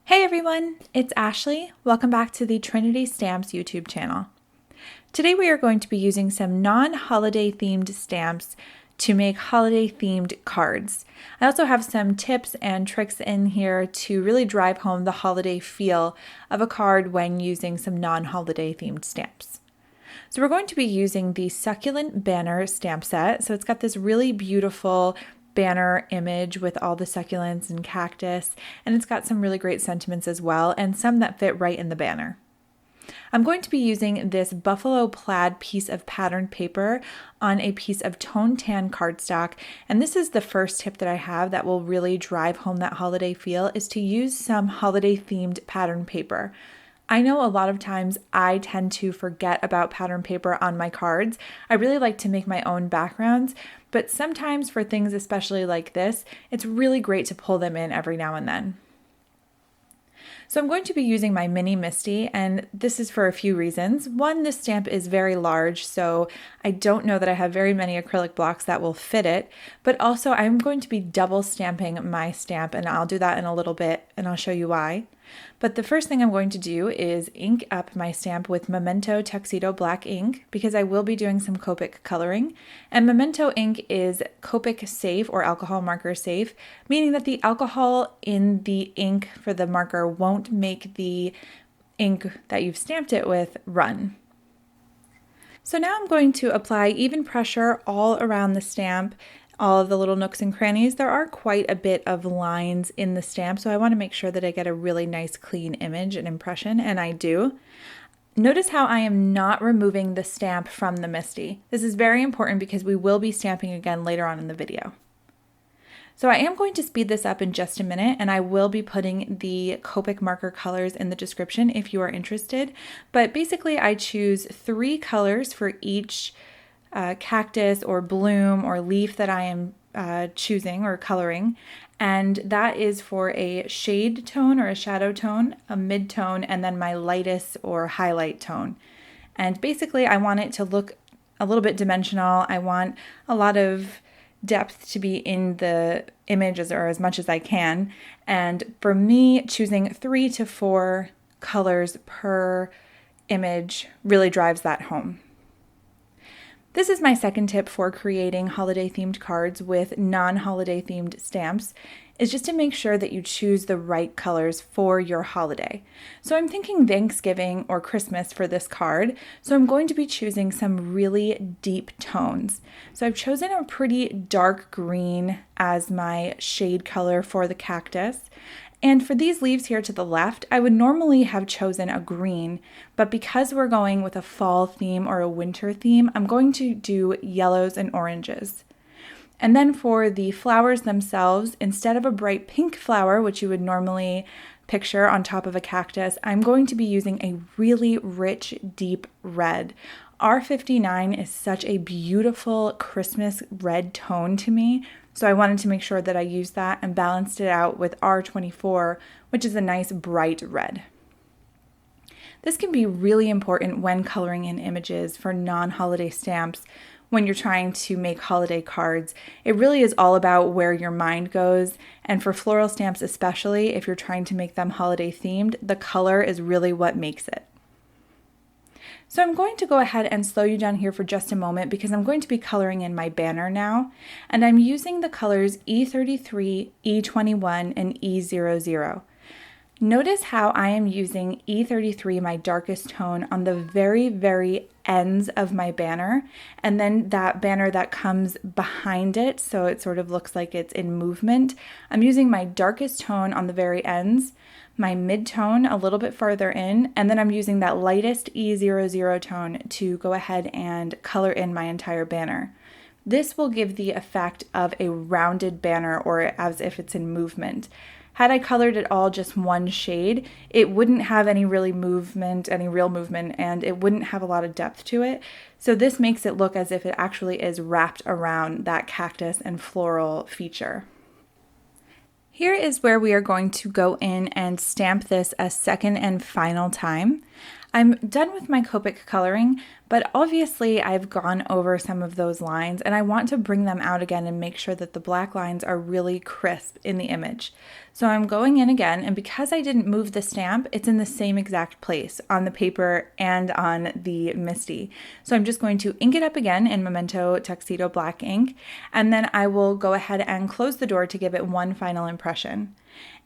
Hey everyone, it's Ashley. Welcome back to the Trinity Stamps YouTube channel. Today we are going to be using some non-holiday themed stamps to make holiday themed cards. I also have some tips and tricks in here to really drive home the holiday feel of a card when using some non-holiday themed stamps. So we're going to be using the Succulent Banner stamp set. So it's got this really beautiful banner image with all the succulents and cactus, and it's got some really great sentiments as well, and some that fit right in the banner. I'm going to be using this buffalo plaid piece of patterned paper on a piece of tone tan cardstock, and this is the first tip that I have that will really drive home that holiday feel, is to use some holiday themed pattern paper. I know a lot of times I tend to forget about pattern paper on my cards. I really like to make my own backgrounds, but sometimes for things especially like this, it's really great to pull them in every now and then. So I'm going to be using my mini Misty, and this is for a few reasons. One, this stamp is very large, so I don't know that I have very many acrylic blocks that will fit it, but also I'm going to be double stamping my stamp, and I'll do that in a little bit, and I'll show you why. But the first thing I'm going to do is ink up my stamp with Memento Tuxedo Black ink, because I will be doing some Copic coloring. And Memento ink is Copic safe or alcohol marker safe, meaning that the alcohol in the ink for the marker won't make the ink that you've stamped it with run. So now I'm going to apply even pressure all around the stamp, all of the little nooks and crannies. There are quite a bit of lines in the stamp, so I want to make sure that I get a really nice clean image and impression, and I do. Notice how I am not removing the stamp from the Misty. This is very important because we will be stamping again later on in the video. So I am going to speed this up in just a minute, and I will be putting the Copic marker colors in the description if you are interested. But basically I choose 3 colors for each cactus or bloom or leaf that I am choosing or coloring, and that is for a shade tone or a shadow tone, a mid-tone, and then my lightest or highlight tone. And basically I want it to look a little bit dimensional. I want a lot of depth to be in the image as much as I can, and for me, choosing 3 to 4 colors per image really drives that home. This is my second tip for creating holiday themed cards with non-holiday themed stamps, is just to make sure that you choose the right colors for your holiday. So I'm thinking Thanksgiving or Christmas for this card, so I'm going to be choosing some really deep tones. So I've chosen a pretty dark green as my shade color for the cactus. And for these leaves here to the left, I would normally have chosen a green, but because we're going with a fall theme or a winter theme, I'm going to do yellows and oranges. And then for the flowers themselves, instead of a bright pink flower, which you would normally picture on top of a cactus, I'm going to be using a really rich, deep red. R59 is such a beautiful Christmas red tone to me, so I wanted to make sure that I used that and balanced it out with R24, which is a nice bright red. This can be really important when coloring in images for non-holiday stamps. When you're trying to make holiday cards, it really is all about where your mind goes, and for floral stamps especially, if you're trying to make them holiday themed, the color is really what makes it. So I'm going to go ahead and slow you down here for just a moment because I'm going to be coloring in my banner now, and I'm using the colors E33, E21, and E00. Notice how I am using E33, my darkest tone, on the very, very ends of my banner, and then that banner that comes behind it, so it sort of looks like it's in movement. I'm using my darkest tone on the very ends, my mid-tone a little bit farther in, and then I'm using that lightest E00 tone to go ahead and color in my entire banner. This will give the effect of a rounded banner, or as if it's in movement. Had I colored it all just one shade, it wouldn't have any real movement, and it wouldn't have a lot of depth to it. So this makes it look as if it actually is wrapped around that cactus and floral feature. Here is where we are going to go in and stamp this a second and final time. I'm done with my Copic coloring, but obviously I've gone over some of those lines and I want to bring them out again and make sure that the black lines are really crisp in the image. So I'm going in again, and because I didn't move the stamp, it's in the same exact place on the paper and on the MISTI. So I'm just going to ink it up again in Memento Tuxedo Black ink, and then I will go ahead and close the door to give it one final impression.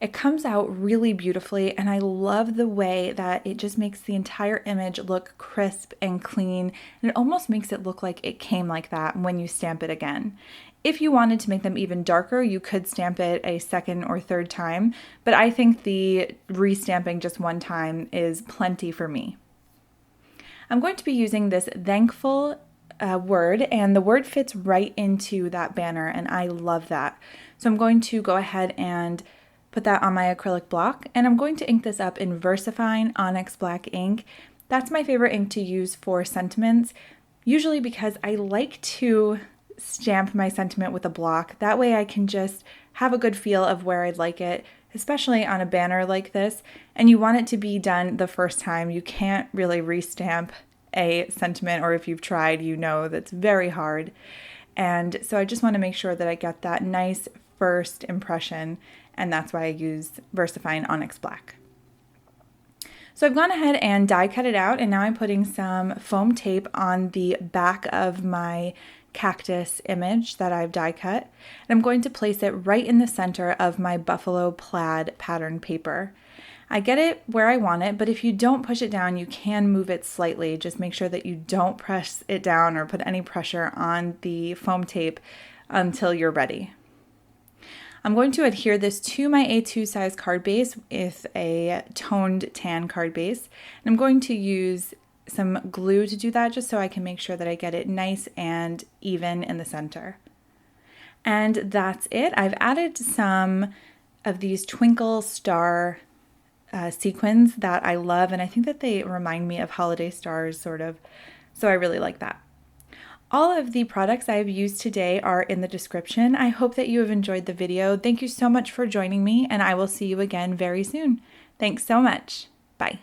It comes out really beautifully, and I love the way that it just makes the entire image look crisp and clean, and it almost makes it look like it came like that when you stamp it again. If you wanted to make them even darker, you could stamp it a second or third time, but I think the restamping just one time is plenty for me. I'm going to be using this thankful word, and the word fits right into that banner, and I love that. So I'm going to go ahead and put that on my acrylic block, and I'm going to ink this up in VersaFine Onyx Black ink. That's my favorite ink to use for sentiments, usually because I like to stamp my sentiment with a block. That way I can just have a good feel of where I'd like it, especially on a banner like this, and you want it to be done the first time. You can't really restamp a sentiment, or if you've tried, you know that's very hard. And so I just want to make sure that I get that nice first impression, and that's why I use VersaFine Onyx Black. So I've gone ahead and die cut it out, and now I'm putting some foam tape on the back of my cactus image that I've die cut, and I'm going to place it right in the center of my buffalo plaid pattern paper. I get it where I want it, but if you don't push it down, you can move it slightly. Just make sure that you don't press it down or put any pressure on the foam tape until you're ready. I'm going to adhere this to my A2 size card base with a toned tan card base. And I'm going to use some glue to do that, just so I can make sure that I get it nice and even in the center. And that's it. I've added some of these twinkle star sequins that I love, and I think that they remind me of holiday stars, sort of. So I really like that. All of the products I have used today are in the description. I hope that you have enjoyed the video. Thank you so much for joining me, and I will see you again very soon. Thanks so much. Bye.